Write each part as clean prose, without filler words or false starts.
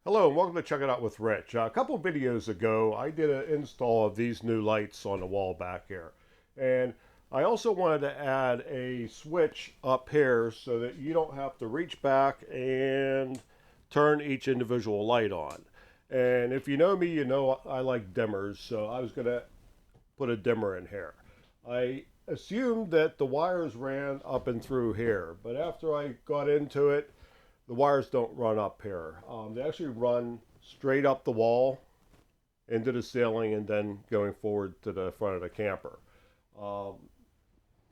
Hello and welcome to Check It Out with Rich. A couple videos ago, I did an install of these new lights on the wall back here. And I also wanted to add a switch up here so that you don't have to reach back and turn each individual light on. And if you know me, you know I like dimmers, so I was going to put a dimmer in here. I assumed that the wires ran up and through here, but after I got into it, the wires don't run up here. They actually run straight up the wall into the ceiling and then going forward to the front of the camper. Um,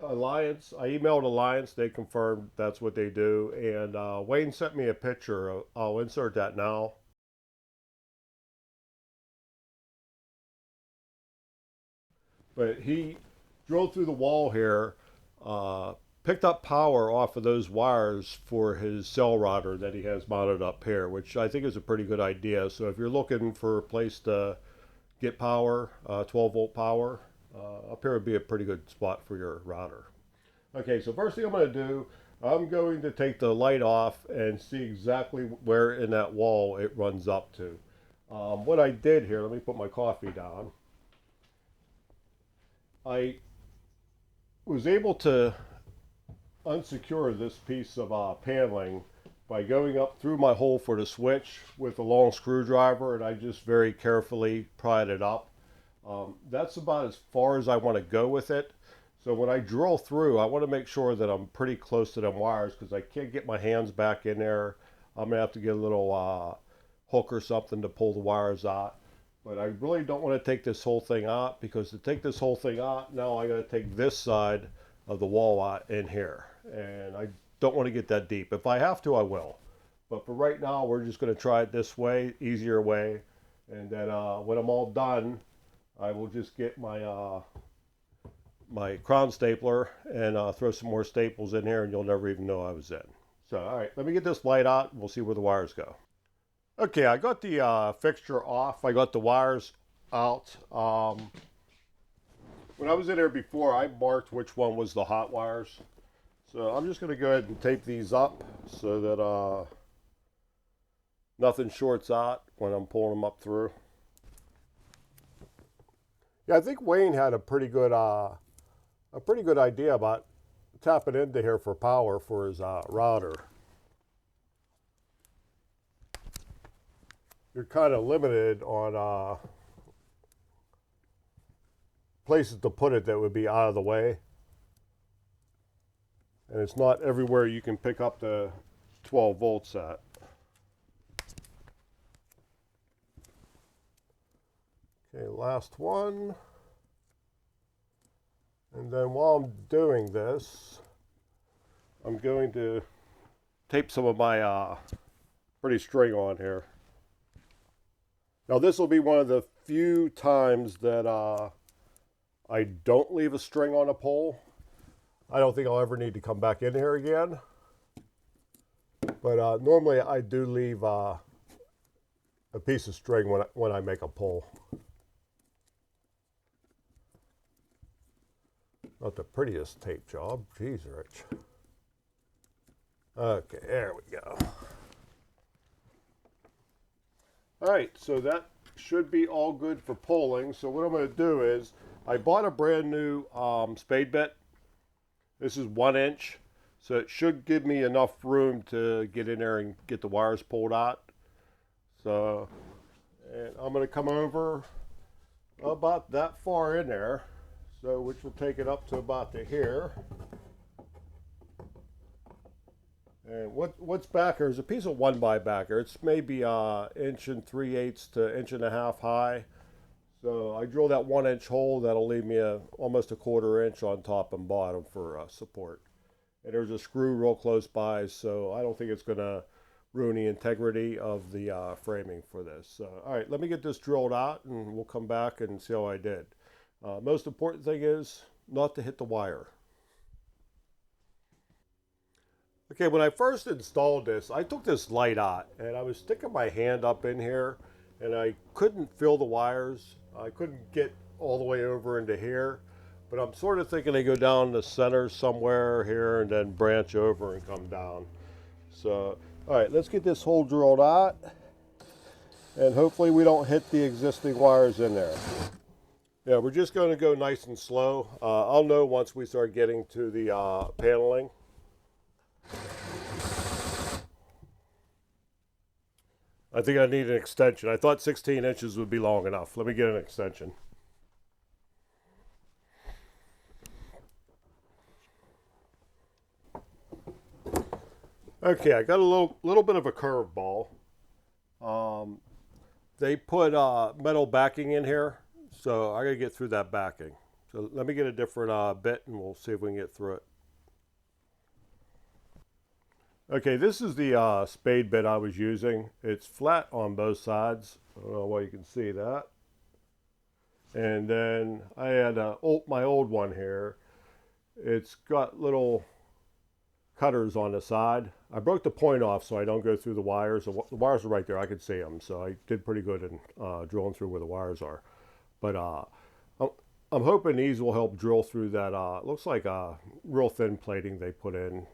Alliance, I emailed Alliance, they confirmed that's what they do, and Wayne sent me a picture. I'll insert that now. But he drilled through the wall here, uh, picked up power off of those wires for his cell router that he has mounted up here, which I think is a pretty good idea. So if you're looking for a place to get power, 12 volt power, up here would be a pretty good spot for your router. Okay, so first thing I'm going to do, I'm going to take the light off and see exactly where in that wall it runs up to. What I did here, let me put my coffee down. I was able to unsecure this piece of paneling by going up through my hole for the switch with a long screwdriver, and I just very carefully pried it up. That's about as far as I want to go with it. So when I drill through, I want to make sure that I'm pretty close to them wires because I can't get my hands back in there. I'm going to have to get a little hook or something to pull the wires out. But I really don't want to take this whole thing out, because to take this whole thing out, now I got to take this side of the wall out in here. And I don't want to get that deep. If I have to, I will. But for right now, we're just going to try it this way, easier way. And then when I'm all done, I will just get my my crown stapler and throw some more staples in here, and you'll never even know I was in. So, all right, let me get this light out, and we'll see where the wires go. Okay, I got the fixture off. I got the wires out. When I was in there before, I marked which one was the hot wires. So I'm just going to go ahead and tape these up so that nothing shorts out when I'm pulling them up through. Yeah, I think Wayne had a pretty good idea about tapping into here for power for his router. You're kind of limited on places to put it that would be out of the way. And it's not everywhere you can pick up the 12 volts at. Okay, last one. And then while I'm doing this, I'm going to tape some of my pretty string on here. Now this will be one of the few times that I don't leave a string on a pole. I don't think I'll ever need to come back in here again. But normally I do leave a piece of string when I make a pole. Not the prettiest tape job. Jeez, Rich. Okay, there we go. All right, so that should be all good for polling. So what I'm going to do is, I bought a brand new spade bit. This is 1 inch, so it should give me enough room to get in there and get the wires pulled out. So, and I'm going to come over about that far in there, so which will take it up to about to here. And what's back here is a piece of 1x back here. It's maybe 1 3/8 to 1.5 inches high. So I drill that 1 inch hole. That'll leave me almost a 1/4 inch on top and bottom for support. And there's a screw real close by, so I don't think it's going to ruin the integrity of the framing for this. All right, let me get this drilled out, and we'll come back and see how I did. Most important thing is not to hit the wire. Okay, when I first installed this, I took this light out and I was sticking my hand up in here and I couldn't feel the wires. I couldn't get all the way over into here, but I'm sort of thinking they go down the center somewhere here and then branch over and come down. So, all right, let's get this hole drilled out. and hopefully we don't hit the existing wires in there. Yeah, we're just going to go nice and slow. I'll know once we start getting to the paneling. I think I need an extension. I thought 16 inches would be long enough. Let me get an extension. Okay, I got a little bit of a curveball. They put metal backing in here, so I gotta get through that backing. So let me get a different bit and we'll see if we can get through it. Okay, this is the spade bit I was using. It's flat on both sides. I don't know why you can see that. And then I had my old one here. It's got little cutters on the side. I broke the point off so I don't go through the wires. The wires are right there. I could see them, so I did pretty good in drilling through where the wires are. But I'm hoping these will help drill through that. Looks like real thin plating they put in.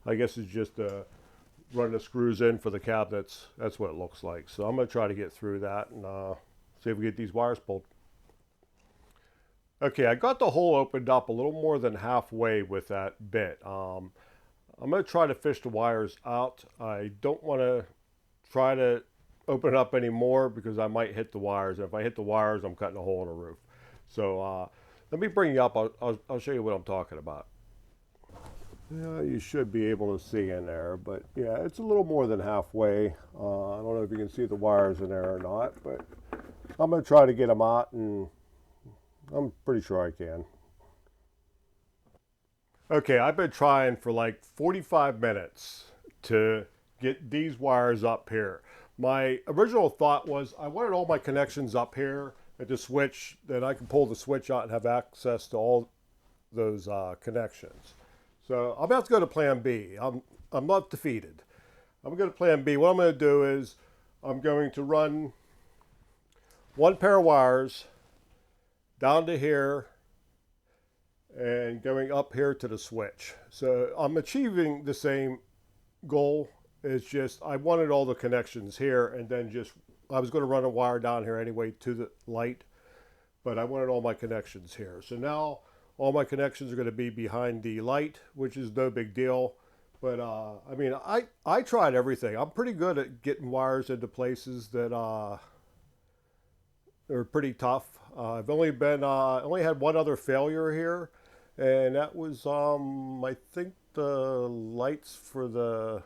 I guess it's just run the screws in for the cabinets. That's what it looks like. So I'm going to try to get through that and see if we get these wires pulled. Okay, I got the hole opened up a little more than halfway with that bit. I'm going to try to fish the wires out. I don't want to try to open it up anymore because I might hit the wires. And if I hit the wires, I'm cutting a hole in the roof. So let me bring you up. I'll show you what I'm talking about. Yeah, you should be able to see in there, but yeah, it's a little more than halfway. I don't know if you can see the wires in there or not, but I'm going to try to get them out, and I'm pretty sure I can. Okay, I've been trying for like 45 minutes to get these wires up here. My original thought was I wanted all my connections up here at the switch, that I can pull the switch out and have access to all those connections. So I'm about to go to plan B. I'm not defeated. I'm going to plan B. What I'm going to do is I'm going to run one pair of wires down to here and going up here to the switch. So I'm achieving the same goal. It's just I wanted all the connections here, and then I was going to run a wire down here anyway to the light, but I wanted all my connections here. So now all my connections are going to be behind the light, which is no big deal. But I mean, I tried everything. I'm pretty good at getting wires into places that are pretty tough. I've only had one other failure here, and that was I think the lights for the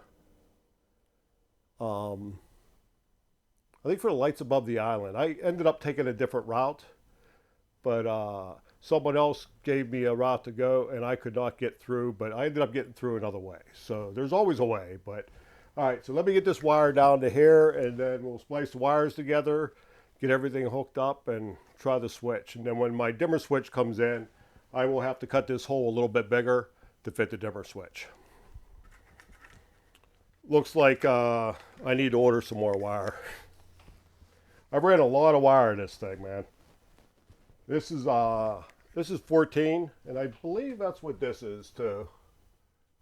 lights above the island. I ended up taking a different route, but someone else gave me a route to go, and I could not get through, but I ended up getting through another way. So there's always a way. But all right, so let me get this wire down to here, and then we'll splice the wires together, get everything hooked up, and try the switch. And then when my dimmer switch comes in, I will have to cut this hole a little bit bigger to fit the dimmer switch. Looks like I need to order some more wire. I've ran a lot of wire in this thing, man. This is 14, and I believe that's what this is too.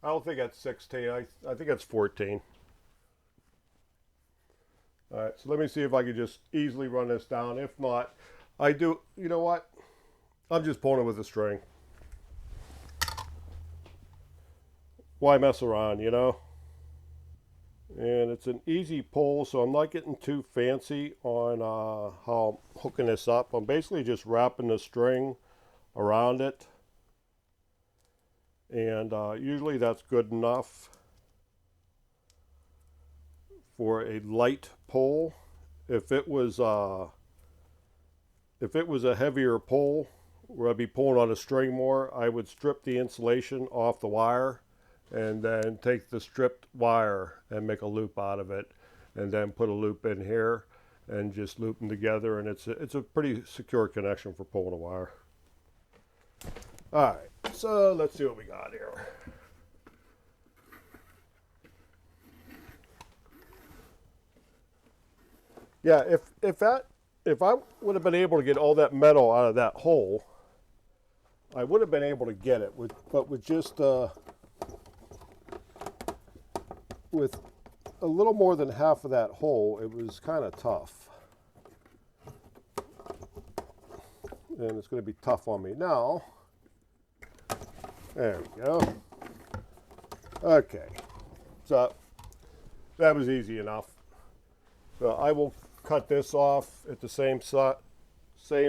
I don't think that's 16. I think that's 14. All right, so let me see if I can just easily run this down. If not, I do. You know what? I'm just pulling it with a string. Why mess around, you know? And it's an easy pull, so I'm not getting too fancy on how I'm hooking this up. I'm basically just wrapping the string around it, and usually that's good enough for a light pull. If it was a heavier pull where I'd be pulling on a string more, I would strip the insulation off the wire and then take the stripped wire and make a loop out of it, and then put a loop in here and just loop them together, and it's a pretty secure connection for pulling a wire. All right, so let's see what we got here. Yeah, if I would have been able to get all that metal out of that hole, I would have been able to get it, but with just with a little more than half of that hole, it was kind of tough. and it's going to be tough on me now. There we go. Okay, so that was easy enough. So I will cut this off at the same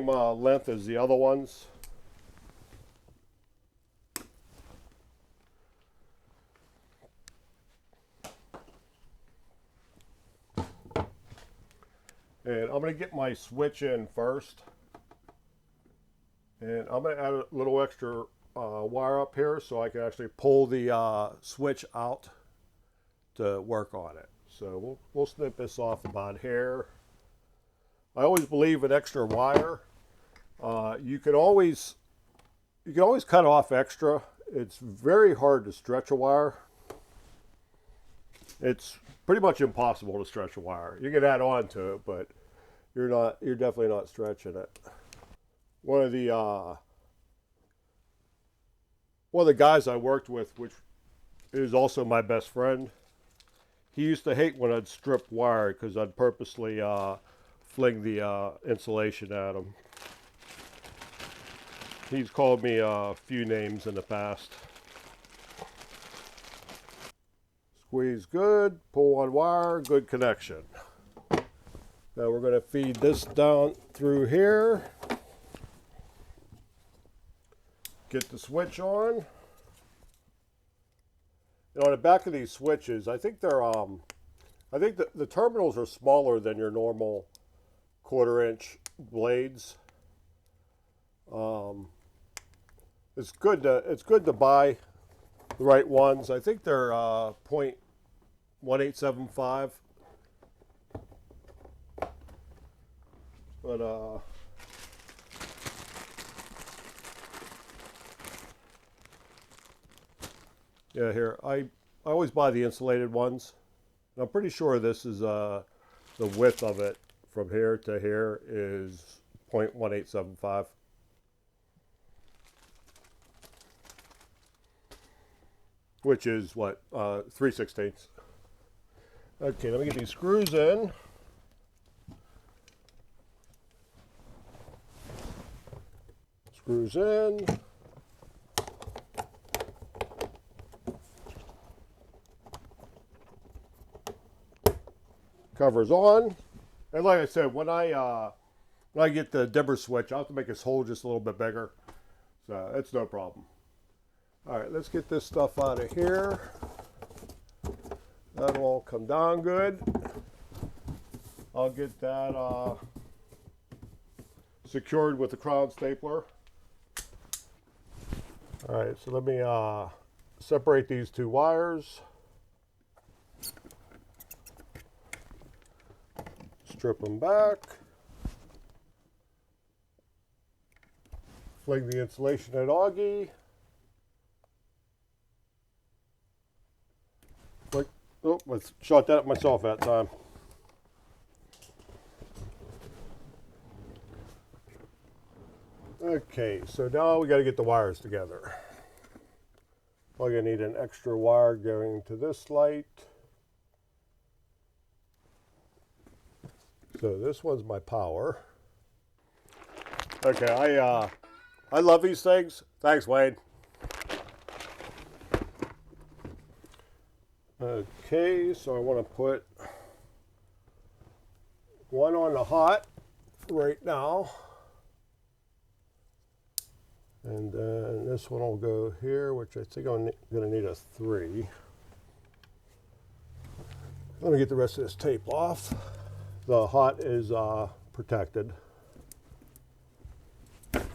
length as the other ones. And I'm going to get my switch in first. And I'm going to add a little extra wire up here so I can actually pull the switch out to work on it. So we'll snip this off about here. I always believe in extra wire. You can always cut off extra. It's very hard to stretch a wire. It's pretty much impossible to stretch a wire. You can add on to it, but you're definitely not stretching it. One of the guys I worked with, which is also my best friend, he used to hate when I'd strip wire because I'd purposely fling the insulation at him. He's called me a few names in the past. Squeeze good, pull on wire, good connection. Now we're going to feed this down through here. Get the switch on. And on the back of these switches, I think they're I think the terminals are smaller than your normal 1/4-inch blades. It's good to buy the right ones. I think they're 0.1875. But yeah, here I always buy the insulated ones. I'm pretty sure this is the width of it from here to here is 0.1875. Which is what, 3/16. Okay, let me get these screws in. Screws in. Covers on. And like I said, when I get the dimmer switch, I'll have to make this hole just a little bit bigger. So it's no problem. All right, let's get this stuff out of here. That'll all come down good. I'll get that secured with the crown stapler. All right, so let me separate these two wires. Strip them back. Fling the insulation at Augie. Oh, I shot that at myself that time. Okay, so now we got to get the wires together. Well, you're going to need an extra wire going to this light. So this one's my power. Okay, I love these things. Thanks, Wade. Okay, so I want to put one on the hot right now. And then this one will go here, which I think I'm going to need a 3. Let me get the rest of this tape off. The hot is protected. Okay,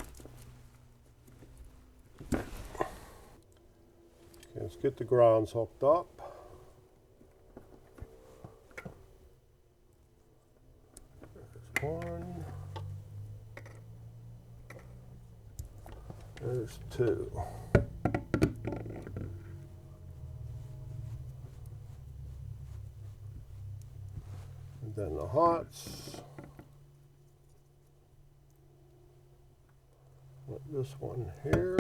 let's get the grounds hooked up. There's one. There's 2. And then the hots. Put this one here.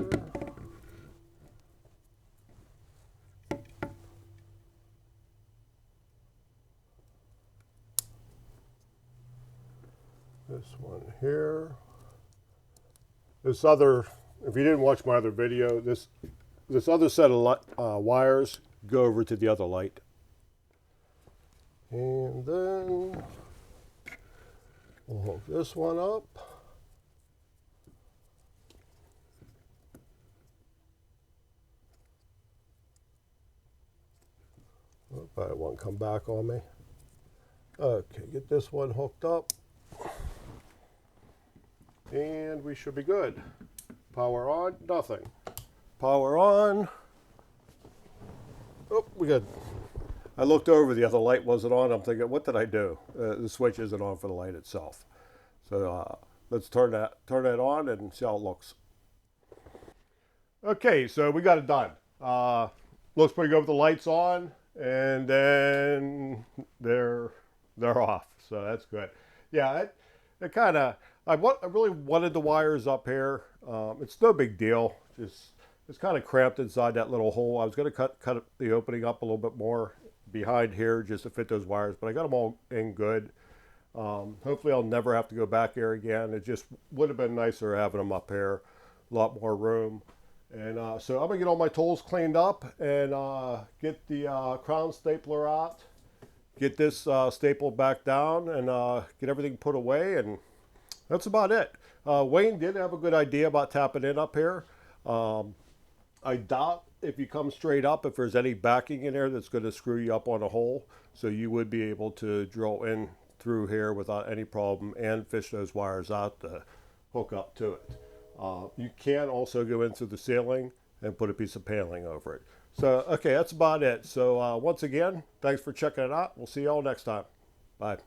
This one here. This other, if you didn't watch my other video, this other set of wires go over to the other light. And then we'll hook this one up. Oop, I won't come back on me. Okay, get this one hooked up. And we should be good. Power on, nothing. Power on. Oh, we good. I looked over, the other light wasn't on. I'm thinking, what did I do? The switch isn't on for the light itself. So let's turn that on and see how it looks. Okay, so we got it done. Looks pretty good with the lights on, and then they're off. So that's good. Yeah, it kind of. I really wanted the wires up here. It's no big deal. Just it's kind of cramped inside that little hole. I was going to cut the opening up a little bit more behind here just to fit those wires, but I got them all in good. Hopefully I'll never have to go back here again. It just would have been nicer having them up here, a lot more room. And so I'm gonna get all my tools cleaned up and get the crown stapler out, get this stapled back down, and get everything put away, and that's about it. Wayne did have a good idea about tapping in up here. I doubt if you come straight up, if there's any backing in there that's going to screw you up on a hole. So you would be able to drill in through here without any problem and fish those wires out to hook up to it. You can also go in through the ceiling and put a piece of paneling over it. So, okay, that's about it. So once again, thanks for checking it out. We'll see you all next time. Bye.